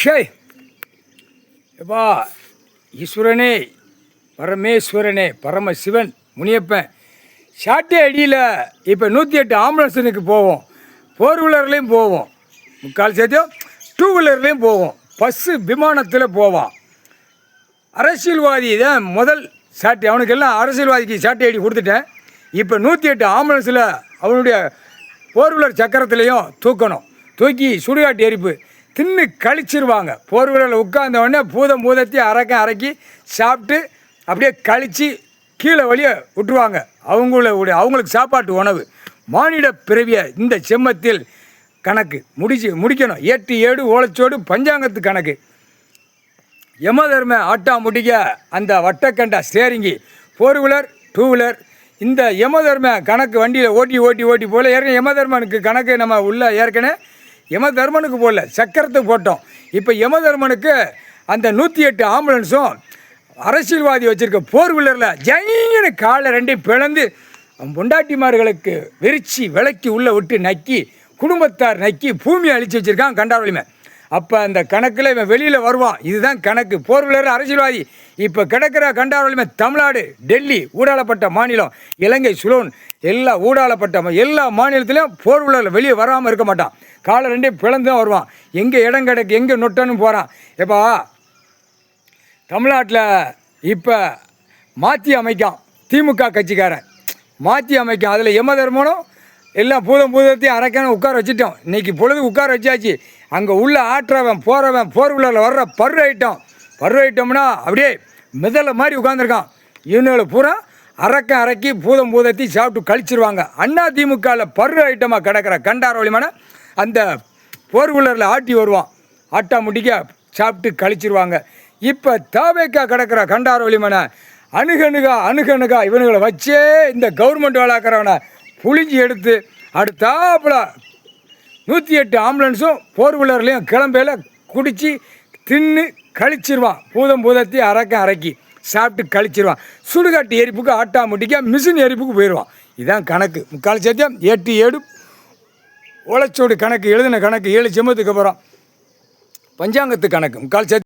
ஷே எப்பா ஈஸ்வரனே, பரமேஸ்வரனே, பரமசிவன், முனியப்பன் சாட்டை அடியில் இப்போ 108 ஆம்புலன்ஸுக்கு போவோம், 4 வீலர்லேயும் போவோம், முக்கால் சேர்த்தியும் 2 வீலர்லேயும் போவோம், பஸ்ஸு விமானத்தில் போவான். அரசியல்வாதி தான் முதல் சாட்டை, அவனுக்கெல்லாம் அரசியல்வாதிக்கு சாட்டை அடி கொடுத்துட்டேன். இப்போ 108 ஆம்புலன்ஸில் அவனுடைய 4 வீலர் சக்கரத்துலேயும் தூக்கணும். தூக்கி சுடுகாட்டு எரிப்பு தின்னு கழிச்சிருவாங்க. 4 வீலரில் உட்கார்ந்தவொடனே பூதத்தி அரக்கி சாப்பிட்டு அப்படியே கழித்து கீழே வழியை விட்டுருவாங்க. அவங்களுக்கு சாப்பாட்டு உணவு. மானிட பிறவிய இந்த செம்மத்தில் கணக்கு முடிக்கணும். 8 7 ஓலைச்சோடு பஞ்சாங்கத்து கணக்கு. யமதர்ம ஆட்டா முடிக்க அந்த வட்டக்கண்டா ஸ்டேரிங்கி 4 வீலர் 2 வீலர் இந்த யமதர்ம கணக்கு வண்டியில் ஓட்டி போல ஏற்கனவே யமதர்மனுக்கு கணக்கு நம்ம உள்ள ஏற்கனவே யமதர்மனுக்கு போடல, சக்கரத்துக்கு போட்டோம். இப்போ யமதர்மனுக்கு அந்த 108 ஆம்புலன்ஸும் அரசியல்வாதி வச்சுருக்க 4 வீலரில் ஜெயின்னு காலை 2 பிளந்து பொண்டாட்டிமார்களுக்கு விரிச்சி விளக்கி உள்ளே விட்டு நக்கி குடும்பத்தார் நக்கி பூமியை அழித்து வச்சுருக்கான் கண்டாவளிமை. அப்போ அந்த கணக்கில் இவன் வெளியில் வருவான். இதுதான் கணக்கு. 4 வீலர் அரசியல்வாதி. இப்போ கிடக்கிற கண்டாவளிமை தமிழ்நாடு, டெல்லி ஊடாளப்பட்ட மாநிலம், இலங்கை, சுலோன் எல்லாம் ஊடாளப்பட்ட எல்லா மாநிலத்திலையும் 4 வீலரில் வெளியே வராமல் இருக்க மாட்டான். காலை 2 பிளந்து தான் வருவான். எங்கே இடம் கிடக்கு எங்கே நொட்டன்னு போகிறான். எப்பா தமிழ்நாட்டில் இப்போ மாற்றி அமைக்கான் திமுக கட்சிக்காரன், மாற்றி அமைக்கான். அதில் யமதர்மனும் எல்லாம் பூதத்தையும் அரைக்கணும் உட்கார வச்சுட்டோம். இன்றைக்கி பொழுது உட்கார வச்சாச்சு. அங்கே உள்ள ஆட்டுறவன் போகிறவன் 4 வீலரில் வர்ற பரு ஐட்டம்னா அப்படியே மிதலை மாதிரி உட்காந்துருக்கான். இவனுங்களை பூரா அரக்கி பூதத்தி சாப்பிட்டு கழிச்சிருவாங்க. அண்ணா திமுகவில் பரு ஐட்டமாக கிடக்கிற கண்டாரோலிமான அந்த 4 வீலரில் ஆட்டி வருவான். ஆட்டா முடிக்க சாப்பிட்டு கழிச்சிருவாங்க. இப்போ தாவேக்கா கிடக்கிற கண்டாரோலிமான அணுகணுகா இவனுங்களை வச்சே இந்த கவர்மெண்ட் வேலைக்கிறவனை புளிஞ்சி எடுத்து அடுத்தாப்புல 108 ஆம்புலன்ஸும் 4 வீலர்லேயும் கிளம்பையில் குடித்து தின்னு கழிச்சிருவான். பூதத்தி அரக்கி சாப்பிட்டு கழிச்சிருவான். சுடுகாட்டு எரிப்புக்கு ஆட்டா முட்டிக்க மிஷின் எரிப்புக்கு போயிடுவான். இதுதான் கணக்கு. முக்கால் சேர்த்தியம் 8 7 ஓலைச்சோடு கணக்கு எழுதின கணக்கு 7 செம்மத்துக்கு அப்புறம் பஞ்சாங்கத்து கணக்கு முக்கால் சேர்த்து